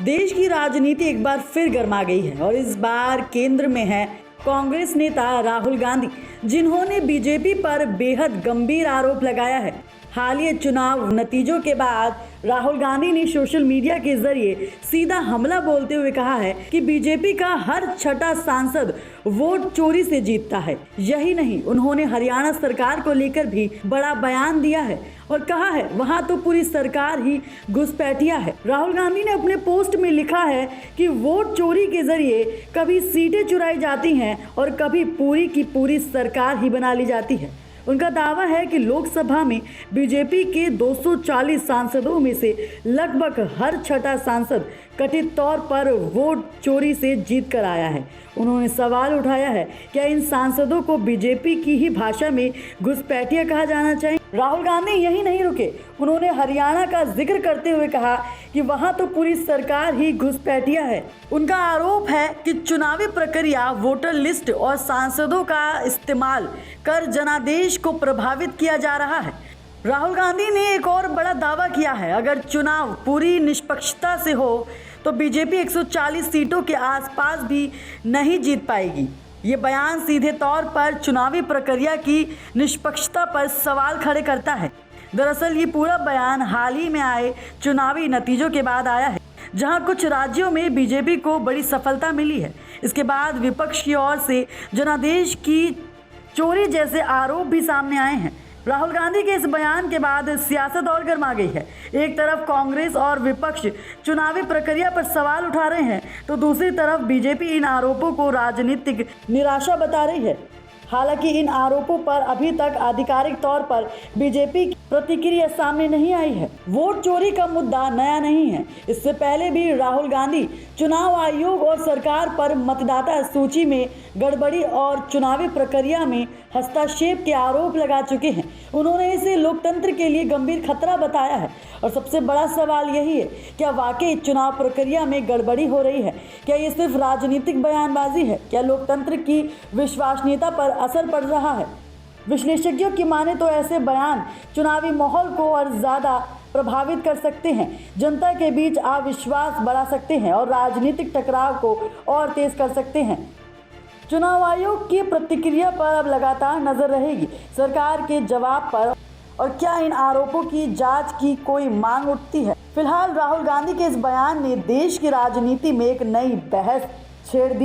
देश की राजनीति एक बार फिर गर्मा गई है और इस बार केंद्र में है कांग्रेस नेता राहुल गांधी, जिन्होंने बीजेपी पर बेहद गंभीर आरोप लगाया है। हालिया चुनाव नतीजों के बाद राहुल गांधी ने सोशल मीडिया के जरिए सीधा हमला बोलते हुए कहा है कि बीजेपी का हर छठा सांसद वोट चोरी से जीतता है। यही नहीं, उन्होंने हरियाणा सरकार को लेकर भी बड़ा बयान दिया है और कहा है वहां तो पूरी सरकार ही घुसपैठिया है। राहुल गांधी ने अपने पोस्ट में लिखा है कि वोट चोरी के जरिए कभी सीटें चुराई जाती हैं और कभी पूरी की पूरी सरकार ही बना ली जाती है। उनका दावा है कि लोकसभा में बीजेपी के 240 सांसदों में से लगभग हर छठा सांसद कथित तौर पर वोट चोरी से जीत कर आया है। उन्होंने सवाल उठाया है, क्या इन सांसदों को बीजेपी की ही भाषा में घुसपैठिया कहा जाना चाहिए? राहुल गांधी यही नहीं रुके, उन्होंने हरियाणा का जिक्र करते हुए कहा कि वहां तो पूरी सरकार ही घुसपैठिया है। उनका आरोप है कि चुनावी प्रक्रिया, वोटर लिस्ट और सांसदों का इस्तेमाल कर जनादेश को प्रभावित किया जा रहा है। राहुल गांधी ने एक और बड़ा दावा किया है, अगर चुनाव पूरी निष्पक्षता से हो तो बीजेपी 140 सीटों के आसपास भी नहीं जीत पाएगी। ये बयान सीधे तौर पर चुनावी प्रक्रिया की निष्पक्षता पर सवाल खड़े करता है। दरअसल ये पूरा बयान हाल ही में आए चुनावी नतीजों के बाद आया है, जहां कुछ राज्यों में बीजेपी को बड़ी सफलता मिली है। इसके बाद विपक्ष की ओर से जनादेश की चोरी जैसे आरोप भी सामने आए हैं। राहुल गांधी के इस बयान के बाद सियासत और गर्मा गई है। एक तरफ कांग्रेस और विपक्ष चुनावी प्रक्रिया पर सवाल उठा रहे हैं, तो दूसरी तरफ बीजेपी इन आरोपों को राजनीतिक निराशा बता रही है। हालांकि इन आरोपों पर अभी तक आधिकारिक तौर पर बीजेपी की प्रतिक्रिया सामने नहीं आई है। वोट चोरी का मुद्दा नया नहीं है। इससे पहले भी राहुल गांधी चुनाव आयोग और सरकार पर मतदाता सूची में गड़बड़ी और चुनावी प्रक्रिया में हस्तक्षेप के आरोप लगा चुके हैं। उन्होंने इसे लोकतंत्र के लिए गंभीर खतरा बताया है और सबसे बड़ा सवाल यही है, क्या वाकई चुनाव प्रक्रिया में गड़बड़ी हो रही है? क्या ये सिर्फ राजनीतिक बयानबाजी है? क्या लोकतंत्र की विश्वसनीयता पर असर पड़ रहा है? विश्लेषकों की माने तो ऐसे बयान चुनावी माहौल को और ज़्यादा प्रभावित कर सकते हैं, जनता के बीच अविश्वास बढ़ा सकते हैं और राजनीतिक टकराव को और तेज कर सकते हैं। चुनाव आयोग की प्रतिक्रिया पर अब लगातार नजर रहेगी, सरकार के जवाब पर, और क्या इन आरोपों की जांच की कोई मांग उठती है। फिलहाल राहुल गांधी के इस बयान ने देश की राजनीति में एक नई बहस छेड़ दी है।